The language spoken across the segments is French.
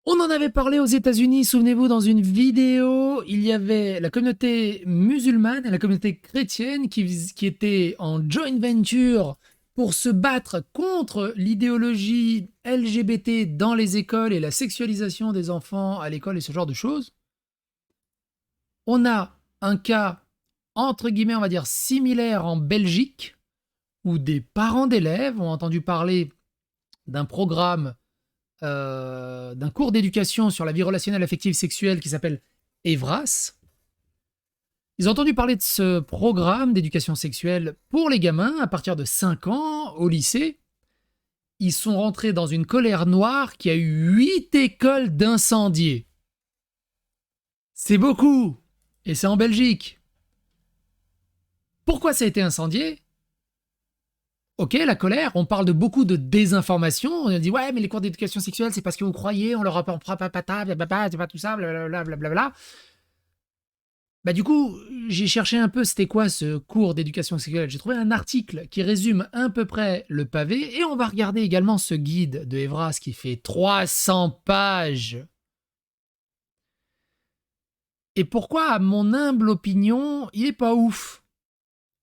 On en avait parlé aux États-Unis, souvenez-vous, dans une vidéo, il y avait la communauté musulmane et la communauté chrétienne qui étaient en joint venture pour se battre contre l'idéologie LGBT dans les écoles et la sexualisation des enfants à l'école et ce genre de choses. On a un cas, entre guillemets, on va dire, similaire en Belgique, où des parents d'élèves ont entendu parler d'un programme d'un cours d'éducation sur la vie relationnelle, affective, sexuelle qui s'appelle EVRAS. Ils ont entendu parler de ce programme d'éducation sexuelle pour les gamins à partir de 5 ans au lycée. Ils sont rentrés dans une colère noire qui a eu 8 écoles d'incendiés. C'est beaucoup. Et c'est en Belgique. Pourquoi ça a été incendié? Ok, la colère, on parle de beaucoup de désinformation. On dit, ouais, mais les cours d'éducation sexuelle, c'est parce que vous croyez, on leur apprend papata, blablabla, c'est pas tout ça, blablabla, blablabla. Bah, du coup, j'ai cherché un peu c'était quoi ce cours d'éducation sexuelle. J'ai trouvé un article qui résume à peu près le pavé et on va regarder également ce guide de Evras qui fait 300 pages. Et pourquoi, à mon humble opinion, il est pas ouf?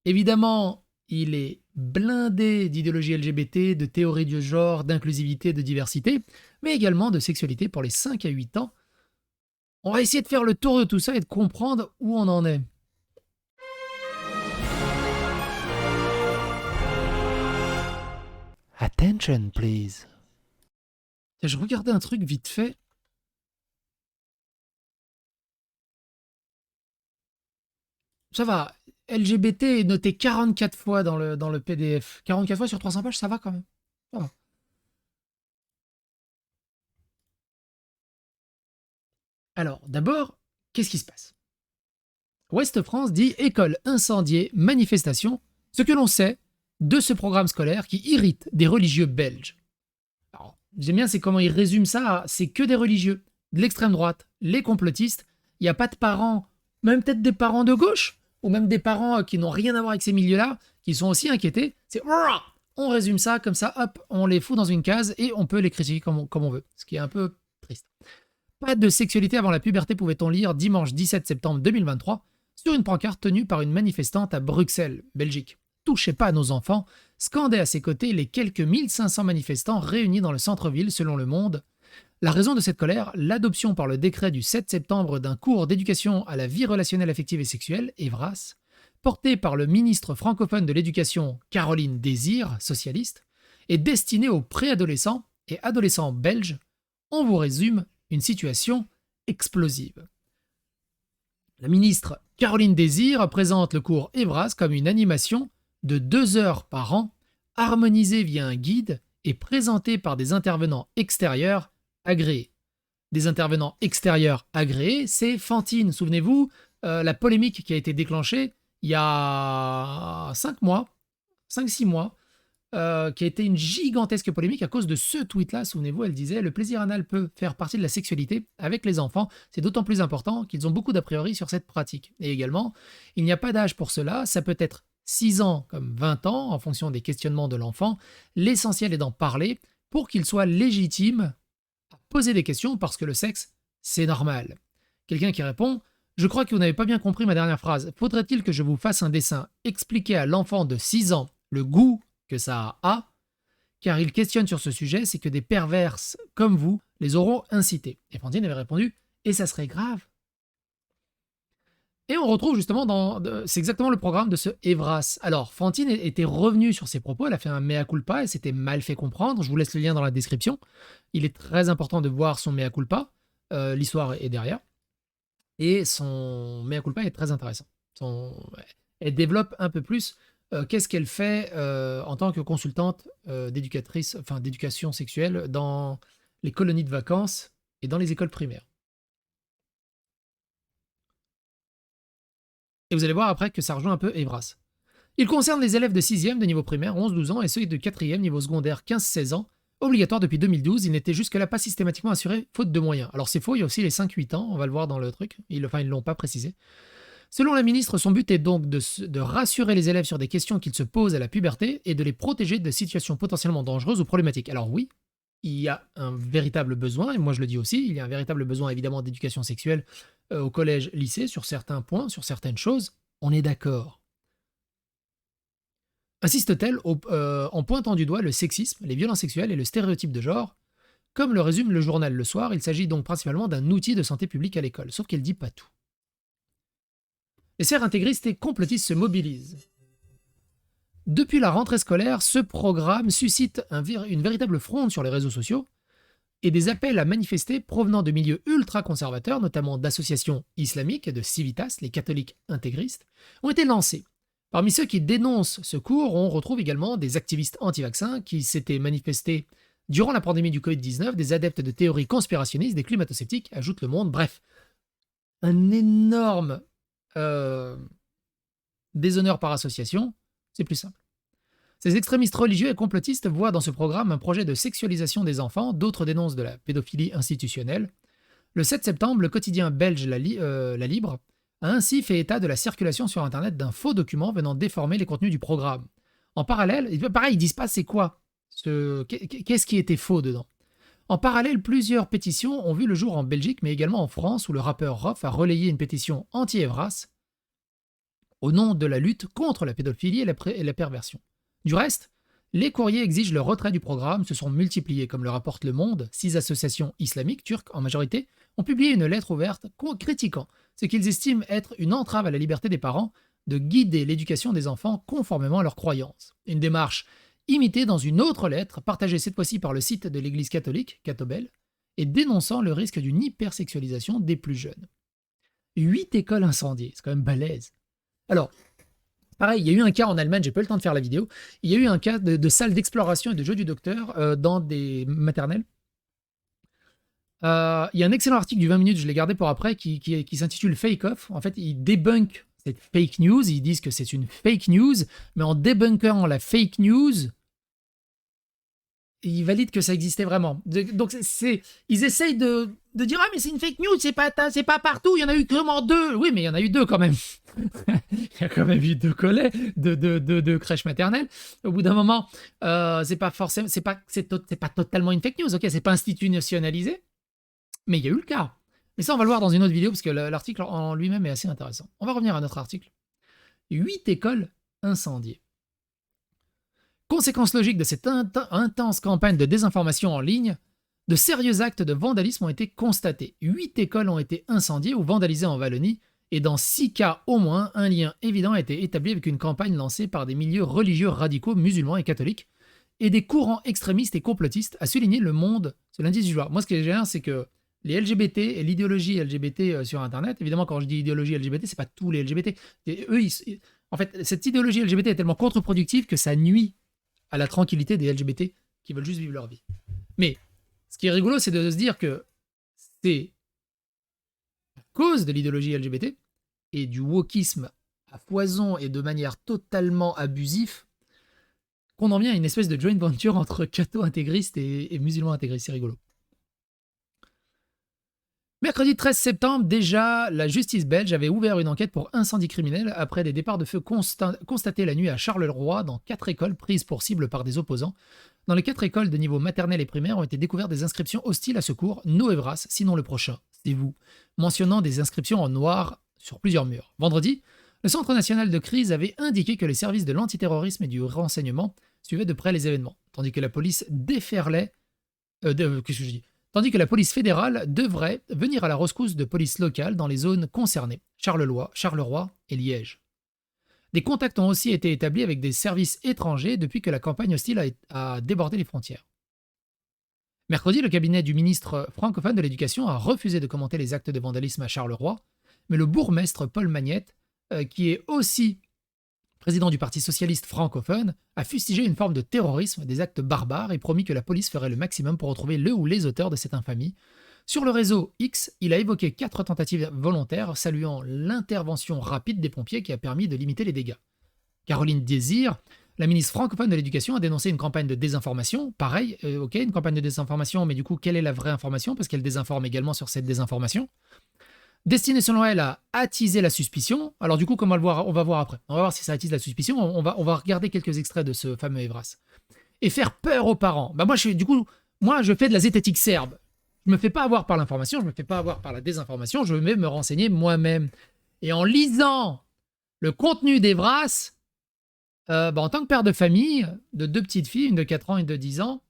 Évidemment, il est blindé d'idéologie LGBT, de théorie du genre, d'inclusivité, de diversité, mais également de sexualité pour les 5 à 8 ans. On va essayer de faire le tour de tout ça et de comprendre où on en est. Attention, please. Je regardais un truc vite fait. Ça va, LGBT est noté 44 fois dans le PDF. 44 fois sur 300 pages, ça va quand même. Ça va. Alors, d'abord, qu'est-ce qui se passe? Ouest France dit école incendiée, manifestation, ce que l'on sait de ce programme scolaire qui irrite des religieux belges. Alors, j'aime bien, c'est comment il résume ça, c'est que des religieux, de l'extrême droite, les complotistes, il n'y a pas de parents, même peut-être des parents de gauche, ou même des parents qui n'ont rien à voir avec ces milieux-là, qui sont aussi inquiétés, c'est on résume ça comme ça, hop, on les fout dans une case et on peut les critiquer comme on veut, ce qui est un peu triste. Pas de sexualité avant la puberté pouvait-on lire dimanche 17 septembre 2023 sur une pancarte tenue par une manifestante à Bruxelles, Belgique. Touchez pas à nos enfants, scandaient à ses côtés les quelques 1500 manifestants réunis dans le centre-ville selon Le Monde. La raison de cette colère, l'adoption par le décret du 7 septembre d'un cours d'éducation à la vie relationnelle affective et sexuelle, EVRAS, porté par le ministre francophone de l'Éducation Caroline Désir, socialiste, est destiné aux préadolescents et adolescents belges. On vous résume une situation explosive. La ministre Caroline Désir présente le cours EVRAS comme une animation de 2 heures par an, harmonisée via un guide et présentée par des intervenants extérieurs agréés. Des intervenants extérieurs agréés, c'est Fantine, souvenez-vous, la polémique qui a été déclenchée il y a 5 mois, 5-6 mois, qui a été une gigantesque polémique à cause de ce tweet-là. Souvenez-vous, elle disait « Le plaisir anal peut faire partie de la sexualité avec les enfants. C'est d'autant plus important qu'ils ont beaucoup d'a priori sur cette pratique. » Et également, il n'y a pas d'âge pour cela. Ça peut être 6 ans comme 20 ans en fonction des questionnements de l'enfant. L'essentiel est d'en parler pour qu'il soit légitime à poser des questions parce que le sexe, c'est normal. Quelqu'un qui répond « Je crois que vous n'avez pas bien compris ma dernière phrase. Faudrait-il que je vous fasse un dessin expliquer à l'enfant de 6 ans le goût que ça a, car il questionne sur ce sujet, c'est que des perverses comme vous les auront incités. » Et Fantine avait répondu « Et ça serait grave ?» Et on retrouve justement c'est exactement le programme de ce Evras. Alors, Fantine était revenue sur ses propos, elle a fait un mea culpa, elle s'était mal fait comprendre, je vous laisse le lien dans la description. Il est très important de voir son mea culpa, l'histoire est derrière, et son mea culpa est très intéressant. Elle développe un peu plus qu'est-ce qu'elle fait en tant que consultante d'éducation sexuelle dans les colonies de vacances et dans les écoles primaires. Et vous allez voir après que ça rejoint un peu Evras. Il concerne les élèves de 6e de niveau primaire, 11-12 ans, et ceux de 4e niveau secondaire, 15-16 ans. Obligatoire depuis 2012, il n'était jusque-là pas systématiquement assuré, faute de moyens. Alors c'est faux, il y a aussi les 5-8 ans, on va le voir dans le truc, ils ne l'ont pas précisé. Selon la ministre, son but est donc de rassurer les élèves sur des questions qu'ils se posent à la puberté et de les protéger de situations potentiellement dangereuses ou problématiques. Alors oui, il y a un véritable besoin, et moi je le dis aussi, il y a un véritable besoin évidemment d'éducation sexuelle au collège, lycée, sur certains points, sur certaines choses, on est d'accord. Insiste-t-elle en pointant du doigt le sexisme, les violences sexuelles et le stéréotype de genre. Comme le résume le journal Le Soir, il s'agit donc principalement d'un outil de santé publique à l'école, sauf qu'elle dit pas tout. Les sphères intégristes et complotistes se mobilisent. Depuis la rentrée scolaire, ce programme suscite une véritable fronde sur les réseaux sociaux et des appels à manifester provenant de milieux ultra-conservateurs, notamment d'associations islamiques et de Civitas, les catholiques intégristes, ont été lancés. Parmi ceux qui dénoncent ce cours, on retrouve également des activistes anti-vaccins qui s'étaient manifestés durant la pandémie du Covid-19, des adeptes de théories conspirationnistes, des climato-sceptiques, ajoute Le Monde. Bref, un énorme déshonneur par association, c'est plus simple. Ces extrémistes religieux et complotistes voient dans ce programme un projet de sexualisation des enfants, d'autres dénoncent de la pédophilie institutionnelle. Le 7 septembre, le quotidien belge La Libre a ainsi fait état de la circulation sur Internet d'un faux document venant déformer les contenus du programme. En parallèle, pareil, ils disent pas c'est quoi, qu'est-ce qui était faux dedans. En parallèle, plusieurs pétitions ont vu le jour en Belgique, mais également en France, où le rappeur Rof a relayé une pétition anti-Evras au nom de la lutte contre la pédophilie et la perversion. Du reste, les courriers exigent le retrait du programme, se sont multipliés, comme le rapporte Le Monde. 6 associations islamiques, turques en majorité, ont publié une lettre ouverte critiquant ce qu'ils estiment être une entrave à la liberté des parents de guider l'éducation des enfants conformément à leurs croyances. Une démarche imitée dans une autre lettre, partagée cette fois-ci par le site de l'Église catholique, Catobel, et dénonçant le risque d'une hypersexualisation des plus jeunes. 8 écoles incendiées, c'est quand même balèze. Alors, pareil, il y a eu un cas en Allemagne, j'ai pas eu le temps de faire la vidéo, il y a eu un cas de salle d'exploration et de jeu du docteur dans des maternelles. Il y a un excellent article du 20 minutes, je l'ai gardé pour après, qui s'intitule Fake Off. En fait, ils débunkent cette fake news, ils disent que c'est une fake news, mais en débunkant la fake news, ils valident que ça existait vraiment. Donc, ils essayent de dire « Ah, mais c'est une fake news, c'est pas partout, il y en a eu vraiment 2. » Oui, mais il y en a eu 2 quand même. Il y a quand même eu 2 collèges, de crèches maternelles. Au bout d'un moment, c'est pas forcément, c'est pas totalement une fake news, ok, c'est pas institutionnalisé, mais il y a eu le cas. Mais ça, on va le voir dans une autre vidéo, parce que l'article en lui-même est assez intéressant. On va revenir à notre article. 8 écoles incendiées. Conséquence logique de cette intense campagne de désinformation en ligne, de sérieux actes de vandalisme ont été constatés. 8 écoles ont été incendiées ou vandalisées en Wallonie, et dans 6 cas au moins, un lien évident a été établi avec une campagne lancée par des milieux religieux radicaux musulmans et catholiques, et des courants extrémistes et complotistes, a souligné Le Monde ce lundi 18 juin. Moi, ce qui est génial, c'est que les LGBT et l'idéologie LGBT sur Internet, évidemment, quand je dis idéologie LGBT, c'est pas tous les LGBT. Et eux, en fait, cette idéologie LGBT est tellement contre-productive que ça nuit à la tranquillité des LGBT qui veulent juste vivre leur vie. Mais ce qui est rigolo, c'est de se dire que c'est à cause de l'idéologie LGBT et du wokisme à foison et de manière totalement abusive qu'on en vient à une espèce de joint venture entre catho-intégristes et musulmans intégristes. C'est rigolo. Mercredi 13 septembre, déjà, la justice belge avait ouvert une enquête pour incendie criminel après des départs de feu constatés la nuit à Charleroi dans 4 écoles prises pour cible par des opposants. Dans les 4 écoles de niveau maternel et primaire ont été découvertes des inscriptions hostiles à ce cours, no Evras, sinon le prochain, c'est vous, mentionnant des inscriptions en noir sur plusieurs murs. Vendredi, le Centre national de crise avait indiqué que les services de l'antiterrorisme et du renseignement suivaient de près les événements, tandis que la police Tandis que la police fédérale devrait venir à la rescousse de police locale dans les zones concernées, Charleroi et Liège. Des contacts ont aussi été établis avec des services étrangers depuis que la campagne hostile a débordé les frontières. Mercredi, le cabinet du ministre francophone de l'Éducation a refusé de commenter les actes de vandalisme à Charleroi, mais le bourgmestre Paul Magnette, qui est aussi président du Parti socialiste francophone, a fustigé une forme de terrorisme, des actes barbares et promis que la police ferait le maximum pour retrouver le ou les auteurs de cette infamie. Sur le réseau X, il a évoqué 4 tentatives volontaires, saluant l'intervention rapide des pompiers qui a permis de limiter les dégâts. Caroline Désir, la ministre francophone de l'Éducation, a dénoncé une campagne de désinformation. Pareil, ok, une campagne de désinformation, mais du coup, quelle est la vraie information? Parce qu'elle désinforme également sur cette désinformation. Destinée selon elle à attiser la suspicion. Alors du coup, comment on va voir après. On va voir si ça attise la suspicion. On va regarder quelques extraits de ce fameux Evras. Et faire peur aux parents. Bah moi, Moi, je fais de la zététique serbe. Je me fais pas avoir par l'information, je me fais pas avoir par la désinformation, je vais me renseigner moi-même. Et en lisant le contenu d'Evras, en tant que père de famille, de 2 petites filles, une de 4 ans et une de 10 ans,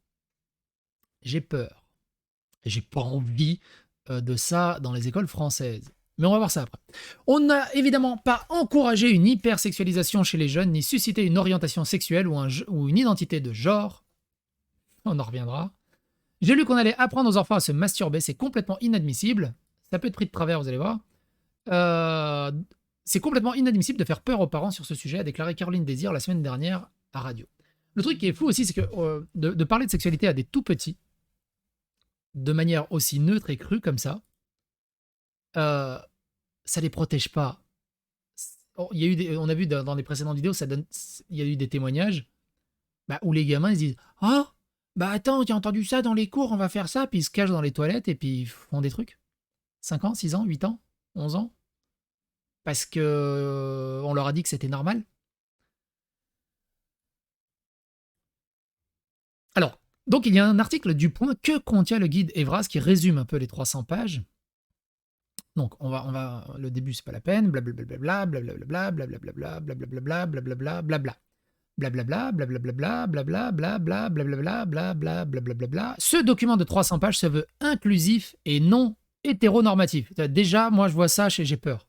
j'ai peur. Et j'ai pas envie de ça dans les écoles françaises. Mais on va voir ça après. On n'a évidemment pas encouragé une hypersexualisation chez les jeunes, ni suscité une orientation sexuelle ou une identité de genre. On en reviendra. J'ai lu qu'on allait apprendre aux enfants à se masturber, c'est complètement inadmissible. Ça peut être pris de travers, vous allez voir. C'est complètement inadmissible de faire peur aux parents sur ce sujet, a déclaré Caroline Désir la semaine dernière à radio. Le truc qui est fou aussi, c'est que de parler de sexualité à des tout petits, de manière aussi neutre et crue comme ça les protège pas. Il y a eu on a vu dans les précédentes vidéos, il y a eu des témoignages où les gamins ils disent ah attends, tu as entendu ça dans les cours, on va faire ça, puis ils se cachent dans les toilettes et puis ils font des trucs. 5 ans, 6 ans, 8 ans, 11 ans, parce que on leur a dit que c'était normal. Alors, donc il y a un article du Point que contient le guide Evras qui résume un peu les 300 pages. Donc on va le début c'est pas la peine, blablabla, blablabla, blablabla, blablabla, blablabla, blablabla. Blablabla, blablabla, blablabla, blablabla, blablabla, blablabla. Ce document de 300 pages se veut inclusif et non hétéronormatif. Déjà, moi je vois ça, j'ai peur.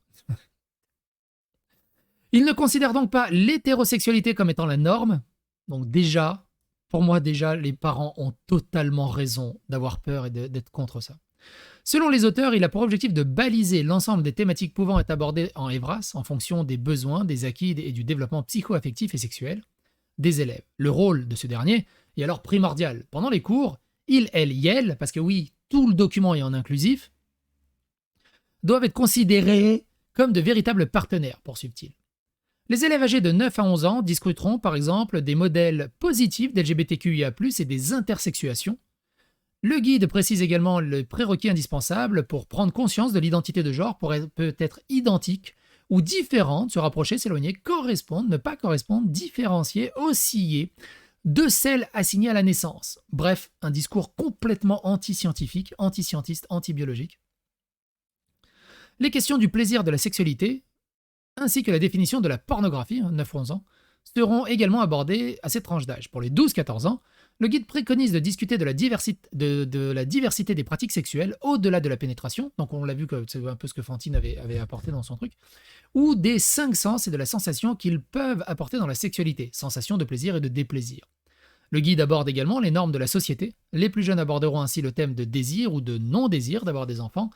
Il ne considère donc pas l'hétérosexualité comme étant la norme. Donc déjà, pour moi déjà, les parents ont totalement raison d'avoir peur et d'être contre ça. Selon les auteurs, il a pour objectif de baliser l'ensemble des thématiques pouvant être abordées en Evras en fonction des besoins, des acquis et du développement psycho-affectif et sexuel des élèves. Le rôle de ce dernier est alors primordial. Pendant les cours, ils, elles, yel, parce que oui, tout le document est en inclusif, doivent être considérés comme de véritables partenaires, poursuivent-ils. Les élèves âgés de 9 à 11 ans discuteront par exemple des modèles positifs d'LGBTQIA+, et des intersexuations. Le guide précise également le prérequis indispensable pour prendre conscience de l'identité de genre peut être identique ou différente, se rapprocher, s'éloigner, correspondre, ne pas correspondre, différencier, osciller de celle assignée à la naissance. Bref, un discours complètement anti-scientifique, anti-scientiste, anti-biologique. Les questions du plaisir de la sexualité, ainsi que la définition de la pornographie, 9-11 ans, seront également abordées à cette tranche d'âge. Pour les 12-14 ans, le guide préconise de discuter de la diversité des pratiques sexuelles au-delà de la pénétration, donc on l'a vu que c'est un peu ce que Fantine avait apporté dans son truc, ou des 5 sens et de la sensation qu'ils peuvent apporter dans la sexualité, sensation de plaisir et de déplaisir. Le guide aborde également les normes de la société. Les plus jeunes aborderont ainsi le thème de désir ou de non-désir d'avoir des enfants,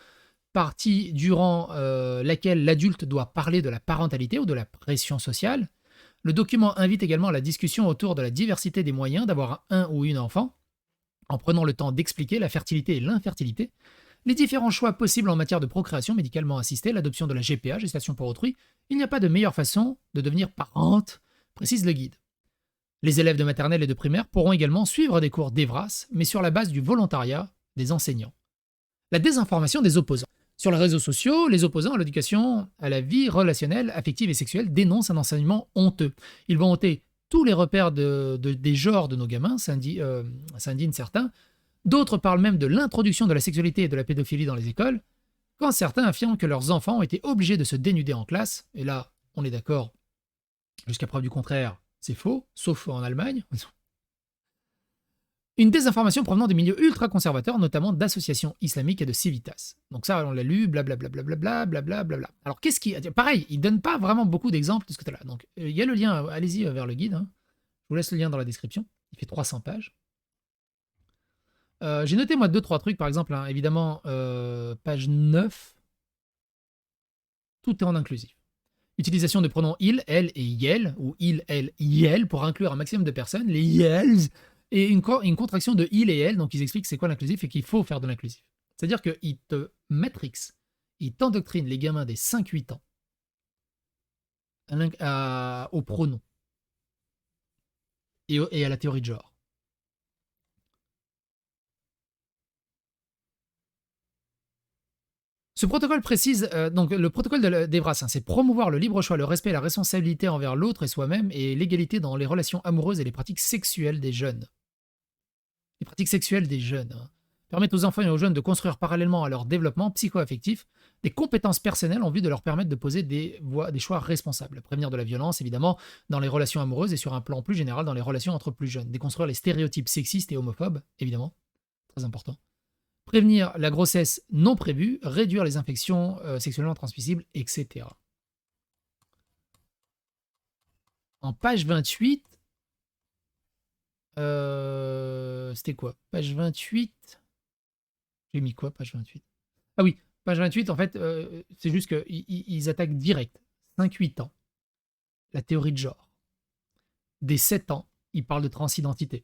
partie durant laquelle l'adulte doit parler de la parentalité ou de la pression sociale. Le document invite également à la discussion autour de la diversité des moyens d'avoir un ou une enfant, en prenant le temps d'expliquer la fertilité et l'infertilité, les différents choix possibles en matière de procréation médicalement assistée, l'adoption de la GPA, gestation pour autrui. Il n'y a pas de meilleure façon de devenir parente, précise le guide. Les élèves de maternelle et de primaire pourront également suivre des cours d'Evras, mais sur la base du volontariat des enseignants. La désinformation des opposants. Sur les réseaux sociaux, les opposants à l'éducation à la vie relationnelle, affective et sexuelle dénoncent un enseignement honteux. Ils vont ôter tous les repères des genres de nos gamins, s'indignent certains. D'autres parlent même de l'introduction de la sexualité et de la pédophilie dans les écoles, quand certains affirment que leurs enfants ont été obligés de se dénuder en classe. Et là, on est d'accord, jusqu'à preuve du contraire, c'est faux, sauf en Allemagne. Une désinformation provenant des milieux ultra-conservateurs, notamment d'associations islamiques et de Civitas. Donc ça, on l'a lu, blablabla, blablabla. Alors qu'est-ce qui... Pareil, il ne donne pas vraiment beaucoup d'exemples de ce côté-là. Donc il y a le lien, allez-y vers le guide. Je vous laisse le lien dans la description. Il fait 300 pages. J'ai noté, moi, 2-3 trucs, par exemple, évidemment, page 9. Tout est en inclusif. Utilisation de pronoms il, elle et yel, ou il, elle, yel, pour inclure un maximum de personnes. Les yels... Et une contraction de il et elle, donc ils expliquent c'est quoi l'inclusif et qu'il faut faire de l'inclusif. C'est-à-dire qu'ils te matrixent, ils t'endoctrinent les gamins des 5-8 ans aux pronoms et à la théorie de genre. Ce protocole précise, donc le protocole d'Evras, c'est promouvoir le libre choix, le respect et la responsabilité envers l'autre et soi-même et l'égalité dans les relations amoureuses et les pratiques sexuelles des jeunes. Les pratiques sexuelles des jeunes permettent aux enfants et aux jeunes de construire parallèlement à leur développement psycho-affectif des compétences personnelles en vue de leur permettre de poser des choix responsables, prévenir de la violence évidemment dans les relations amoureuses et sur un plan plus général dans les relations entre plus jeunes, déconstruire les stéréotypes sexistes et homophobes évidemment, très important, prévenir la grossesse non prévue, réduire les infections sexuellement transmissibles, etc. En page 28, c'était quoi? Page 28. J'ai mis quoi, page 28? Ah oui, page 28, en fait, c'est juste qu'ils attaquent direct. 5-8 ans, la théorie de genre. Dès 7 ans, ils parlent de transidentité.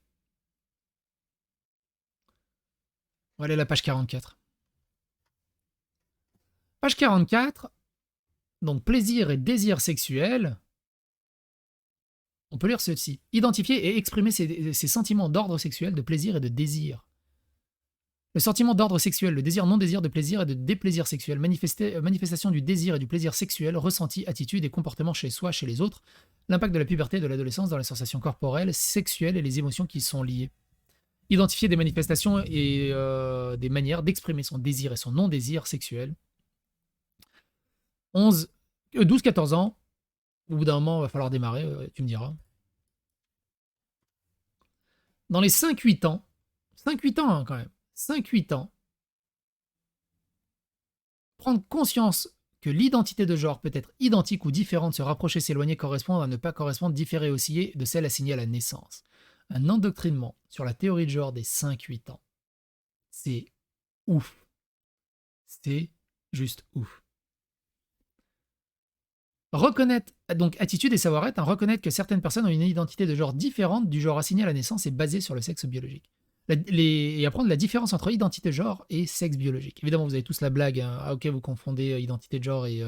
Voilà la page 44. Page 44, donc plaisir et désir sexuel. On peut lire ceci. Identifier et exprimer ses sentiments d'ordre sexuel, de plaisir et de désir. Le sentiment d'ordre sexuel, le désir non-désir de plaisir et de déplaisir sexuel, manifestation du désir et du plaisir sexuel, ressenti, attitude et comportement chez soi, chez les autres, l'impact de la puberté et de l'adolescence dans les sensations corporelles, sexuelles et les émotions qui y sont liées. Identifier des manifestations et des manières d'exprimer son désir et son non-désir sexuel. 12-14 ans, au bout d'un moment, il va falloir démarrer, tu me diras. Dans les 5-8 ans, 5-8 ans hein, quand même, 5-8 ans, prendre conscience que l'identité de genre peut être identique ou différente, se rapprocher, s'éloigner, correspondre à ne pas correspondre, différer, osciller de celle assignée à la naissance. Un endoctrinement sur la théorie de genre des 5-8 ans. C'est ouf. C'est juste ouf. Reconnaître, donc attitude et savoir-être, reconnaître que certaines personnes ont une identité de genre différente du genre assigné à la naissance et basée sur le sexe biologique. Et apprendre la différence entre identité de genre et sexe biologique. Évidemment, vous avez tous la blague, hein. Ah ok, vous confondez identité de genre et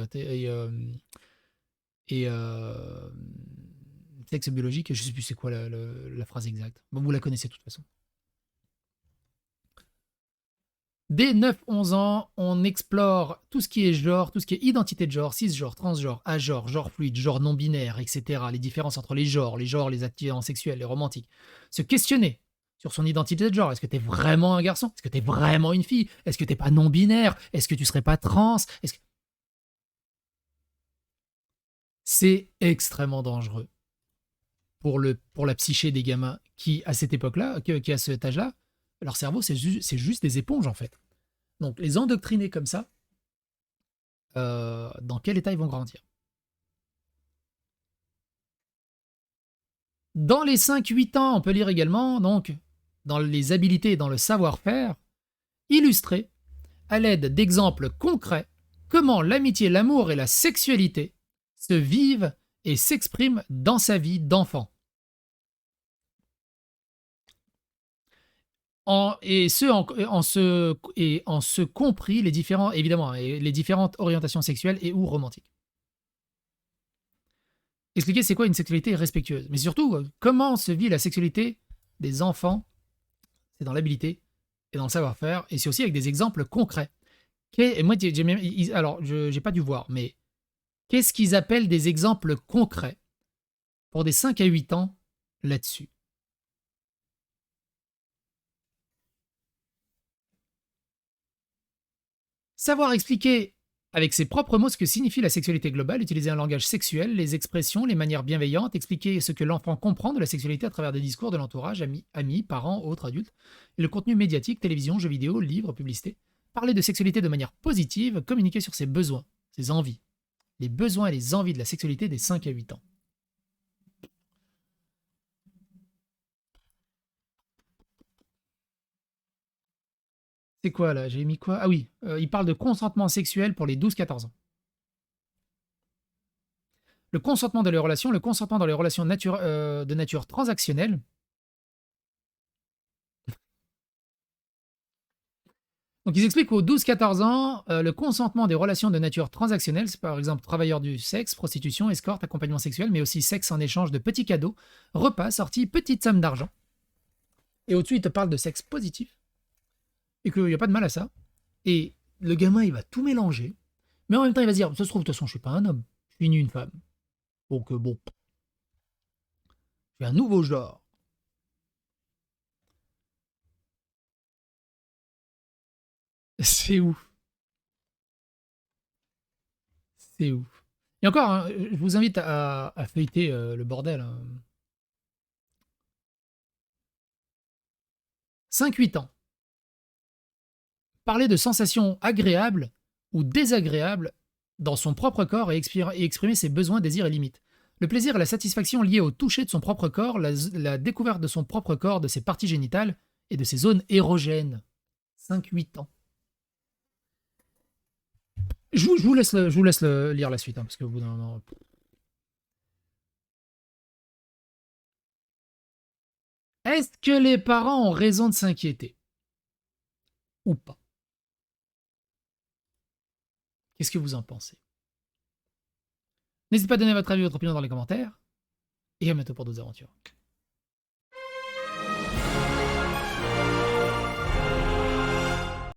sexe biologique, je sais plus c'est quoi la phrase exacte. Bon, vous la connaissez de toute façon. Dès 9-11 ans, on explore tout ce qui est genre, tout ce qui est identité de genre, cisgenre, transgenre, agenre, genre fluide, genre non binaire, etc. Les différences entre les genres, les attirances sexuelles, les romantiques. Se questionner sur son identité de genre. Est-ce que t'es vraiment un garçon? Est-ce que t'es vraiment une fille? Est-ce que t'es pas non binaire? Est-ce que tu serais pas trans? C'est extrêmement dangereux pour la psyché des gamins qui, à cette époque-là, qui à cet âge-là, leur cerveau, c'est juste des éponges, en fait. Donc, les endoctriner comme ça, dans quel état ils vont grandir? Dans les 5-8 ans, on peut lire également, donc, dans les habilités et dans le savoir-faire, illustrer, à l'aide d'exemples concrets, comment l'amitié, l'amour et la sexualité se vivent et s'expriment dans sa vie d'enfant. En ce compris les différentes orientations sexuelles et ou romantiques. Expliquer c'est quoi une sexualité respectueuse, mais surtout comment se vit la sexualité des enfants, c'est dans l'habilité et dans le savoir-faire, et c'est aussi avec des exemples concrets. Et moi, alors j'ai pas dû voir, mais qu'est-ce qu'ils appellent des exemples concrets pour des 5 à 8 ans là-dessus? Savoir expliquer avec ses propres mots ce que signifie la sexualité globale, utiliser un langage sexuel, les expressions, les manières bienveillantes, expliquer ce que l'enfant comprend de la sexualité à travers des discours de l'entourage, amis, parents, autres adultes, et le contenu médiatique, télévision, jeux vidéo, livres, publicités. Parler de sexualité de manière positive, communiquer sur ses besoins, ses envies. Les besoins et les envies de la sexualité des 5 à 8 ans. C'est quoi là? J'ai mis quoi? Ah oui, il parle de consentement sexuel pour les 12-14 ans. Le consentement dans les relations, le consentement dans les relations de nature transactionnelle. Donc ils expliquent qu'aux 12-14 ans, le consentement des relations de nature transactionnelle, c'est par exemple travailleurs du sexe, prostitution, escorte, accompagnement sexuel, mais aussi sexe en échange de petits cadeaux, repas, sorties, petites sommes d'argent. Et au-dessus, il te parle de sexe positif, et qu'il n'y a pas de mal à ça. Et le gamin, il va tout mélanger, mais en même temps, il va se dire, ça se trouve, de toute façon, je suis pas un homme, je suis une femme. Donc bon, j'ai un nouveau genre. C'est ouf. C'est ouf. Et encore, hein, je vous invite à feuilleter le bordel. Hein. 5-8 ans. Parler de sensations agréables ou désagréables dans son propre corps et exprimer ses besoins, désirs et limites. Le plaisir et la satisfaction liés au toucher de son propre corps, la découverte de son propre corps, de ses parties génitales et de ses zones érogènes. 5-8 ans. Je vous laisse, lire la suite, hein, parce que au bout d'un moment... Est-ce que les parents ont raison de s'inquiéter? Ou pas? Qu'est-ce que vous en pensez? N'hésitez pas à donner votre avis, votre opinion dans les commentaires. Et à bientôt pour d'autres aventures.